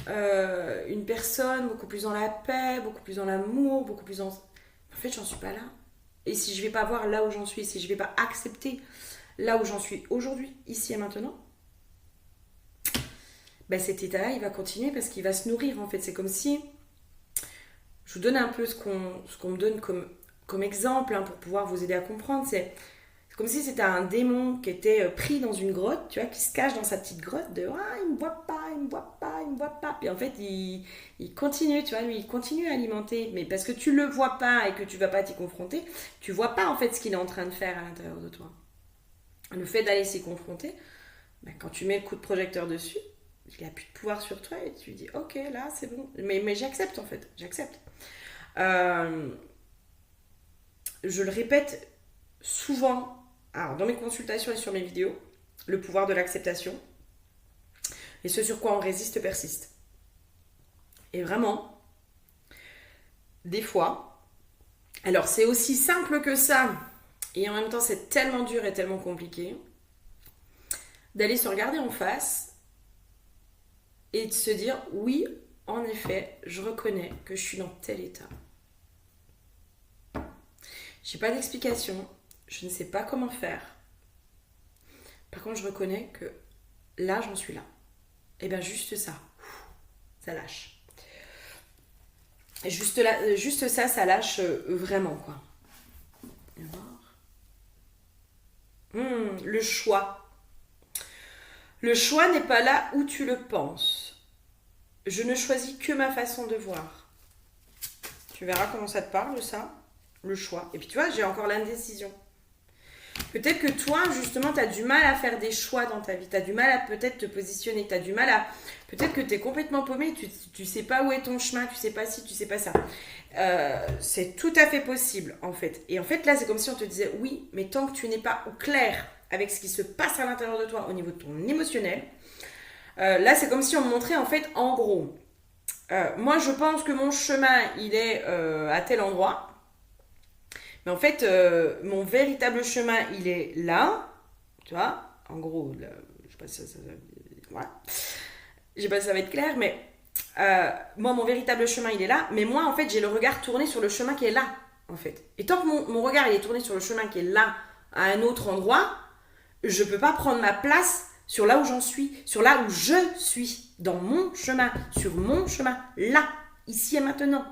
une personne beaucoup plus dans la paix, beaucoup plus dans l'amour, beaucoup plus dans... En fait, j'en suis pas là. Et si je vais pas voir là où j'en suis, si je vais pas accepter là où j'en suis aujourd'hui, ici et maintenant, ben cet état-là, il va continuer parce qu'il va se nourrir en fait. C'est comme si, je vous donne un peu ce qu'on me donne comme exemple pour pouvoir vous aider à comprendre. C'est comme si c'était un démon qui était pris dans une grotte, tu vois, qui se cache dans sa petite grotte de ah, il me voit pas, il me voit pas, il me voit pas. Puis en fait, il continue, tu vois, lui, il continue à alimenter. Mais parce que tu le vois pas et que tu vas pas t'y confronter, tu vois pas en fait ce qu'il est en train de faire à l'intérieur de toi. Le fait d'aller s'y confronter, ben, quand tu mets le coup de projecteur dessus, il a plus de pouvoir sur toi et tu dis ok, là c'est bon. Mais j'accepte en fait, j'accepte. Euh, je le répète souvent. Alors, dans mes consultations et sur mes vidéos, le pouvoir de l'acceptation et ce sur quoi on résiste persiste. Et vraiment, des fois, alors c'est aussi simple que ça, et en même temps c'est tellement dur et tellement compliqué, d'aller se regarder en face et de se dire oui, en effet, je reconnais que je suis dans tel état. J'ai pas d'explication, je ne sais pas comment faire. Par contre, je reconnais que là, j'en suis là. Et bien juste ça, ça lâche. Et juste ça, ça lâche vraiment quoi. Le choix. Le choix n'est pas là où tu le penses. Je ne choisis que ma façon de voir. Tu verras comment ça te parle ça, le choix. Et puis tu vois, j'ai encore l'indécision. Peut-être que toi, justement, tu as du mal à faire des choix dans ta vie. Tu as du mal à peut-être te positionner. Tu as du mal à... Peut-être que tu es complètement paumé. Tu sais pas où est ton chemin. Tu sais pas si, tu sais pas ça. C'est tout à fait possible, en fait. Et en fait, là, c'est comme si on te disait, oui, mais tant que tu n'es pas au clair avec ce qui se passe à l'intérieur de toi au niveau de ton émotionnel, là, c'est comme si on me montrait, en fait, en gros. Moi, je pense que mon chemin, il est à tel endroit. Mais en fait, mon véritable chemin, il est là. Tu vois, en gros, là, je sais pas si voilà. Je sais pas si ça va être clair, mais moi, mon véritable chemin, il est là. Mais moi, en fait, j'ai le regard tourné sur le chemin qui est là, en fait. Et tant que mon regard il est tourné sur le chemin qui est là, à un autre endroit, je peux pas prendre ma place sur là où j'en suis, sur là où je suis, dans mon chemin, sur mon chemin, là, ici et maintenant.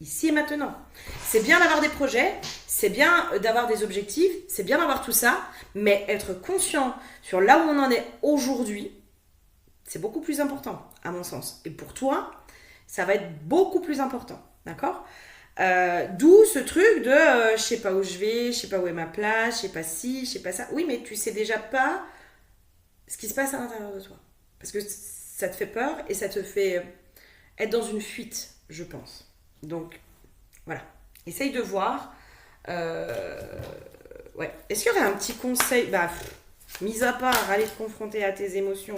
Ici et maintenant. C'est bien d'avoir des projets, c'est bien d'avoir des objectifs, c'est bien d'avoir tout ça, mais être conscient sur là où on en est aujourd'hui, c'est beaucoup plus important, à mon sens. Et pour toi, ça va être beaucoup plus important, d'accord? D'où ce truc de je sais pas où je vais, je sais pas où est ma place, je sais pas ci, je sais pas ça. Oui, mais tu sais déjà pas ce qui se passe à l'intérieur de toi. Parce que ça te fait peur et ça te fait être dans une fuite, je pense. Donc, voilà. Essaye de voir. Ouais. Est-ce qu'il y aurait un petit conseil, mis à part aller te confronter à tes émotions?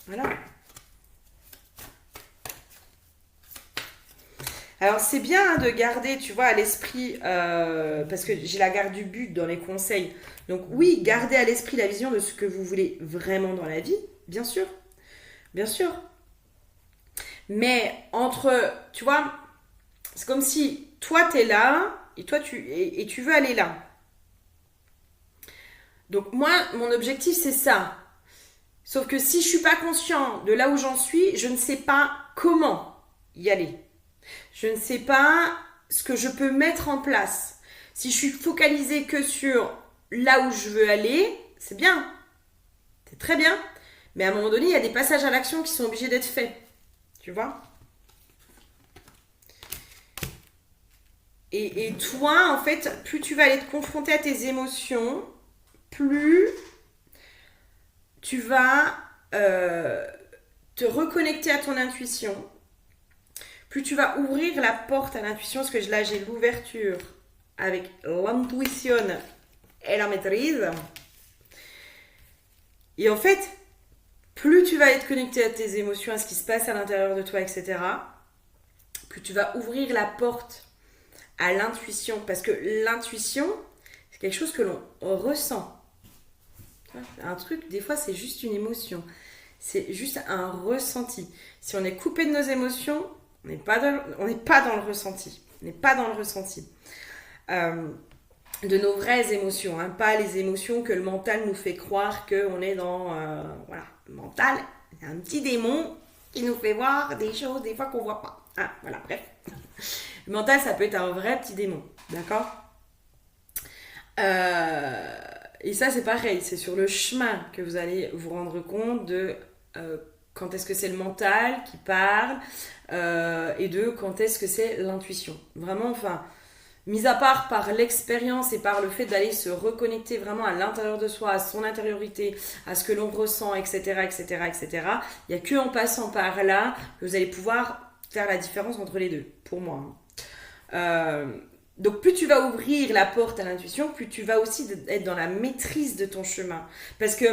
Voilà. Alors, c'est bien de garder, tu vois, à l'esprit, parce que j'ai la garde du but dans les conseils. Donc, oui, gardez à l'esprit la vision de ce que vous voulez vraiment dans la vie, bien sûr. Bien sûr. Mais tu vois, c'est comme si toi t'es là et toi tu veux aller là. Donc moi, mon objectif c'est ça. Sauf que si je suis pas conscient de là où j'en suis, je ne sais pas comment y aller. Je ne sais pas ce que je peux mettre en place. Si je suis focalisée que sur là où je veux aller, c'est bien. C'est très bien. Mais à un moment donné, il y a des passages à l'action qui sont obligés d'être faits. Tu vois? Et toi, en fait, plus tu vas aller te confronter à tes émotions, plus tu vas te reconnecter à ton intuition, plus tu vas ouvrir la porte à l'intuition, parce que là j'ai l'ouverture avec l'intuition et la maîtrise. Et en fait, plus tu vas être connecté à tes émotions, à ce qui se passe à l'intérieur de toi, etc., plus tu vas ouvrir la porte à l'intuition. Parce que l'intuition, c'est quelque chose que l'on ressent. Un truc, des fois, c'est juste une émotion. C'est juste un ressenti. Si on est coupé de nos émotions, on n'est pas dans le ressenti. On n'est pas dans le ressenti. De nos vraies émotions, hein, pas les émotions que le mental nous fait croire qu'on est dans... voilà, le mental, c'est un petit démon qui nous fait voir des choses des fois qu'on voit pas. Ah, voilà, bref. Le mental, ça peut être un vrai petit démon, d'accord. Et ça, c'est pareil, c'est sur le chemin que vous allez vous rendre compte de quand est-ce que c'est le mental qui parle et de quand est-ce que c'est l'intuition. Vraiment, enfin... Mis à part par l'expérience et par le fait d'aller se reconnecter vraiment à l'intérieur de soi, à son intériorité, à ce que l'on ressent, etc., etc., etc., il n'y a qu'en passant par là que vous allez pouvoir faire la différence entre les deux, pour moi. Donc plus tu vas ouvrir la porte à l'intuition, plus tu vas aussi être dans la maîtrise de ton chemin. Parce que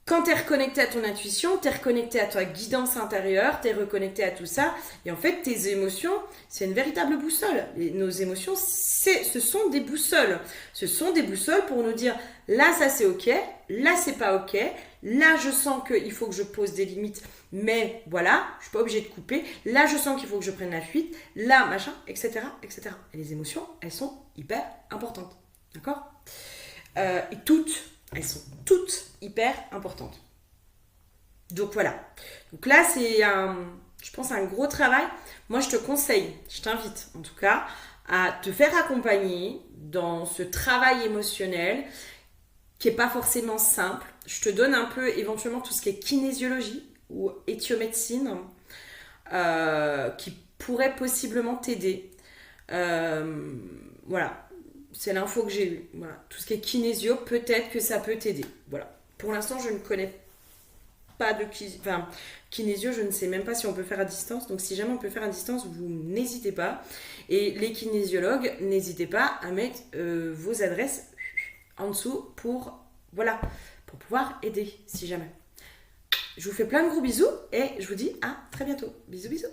quand tu es reconnecté à ton intuition, tu es reconnecté à ta guidance intérieure, tu es reconnecté à tout ça. Et en fait, tes émotions, c'est une véritable boussole. Et nos émotions, ce sont des boussoles. Ce sont des boussoles pour nous dire, là, ça c'est ok, là, c'est pas ok, là, je sens qu'il faut que je pose des limites, mais voilà, je suis pas obligée de couper. Là, je sens qu'il faut que je prenne la fuite, là, machin, etc., etc. Et les émotions, elles sont hyper importantes. D'accord ? Et elles sont toutes hyper importantes. Donc voilà. Donc là, c'est je pense un gros travail. Moi, je te conseille, je t'invite en tout cas, à te faire accompagner dans ce travail émotionnel qui n'est pas forcément simple. Je te donne un peu éventuellement tout ce qui est kinésiologie ou éthiomédecine qui pourrait possiblement t'aider. Voilà. C'est l'info que j'ai eue. Voilà. Tout ce qui est kinésio, peut-être que ça peut t'aider. Voilà. Pour l'instant, je ne connais pas de kinésio, je ne sais même pas si on peut faire à distance. Donc, si jamais on peut faire à distance, vous n'hésitez pas. Et les kinésiologues, n'hésitez pas à mettre vos adresses en dessous pour pouvoir aider, si jamais. Je vous fais plein de gros bisous et je vous dis à très bientôt. Bisous, bisous.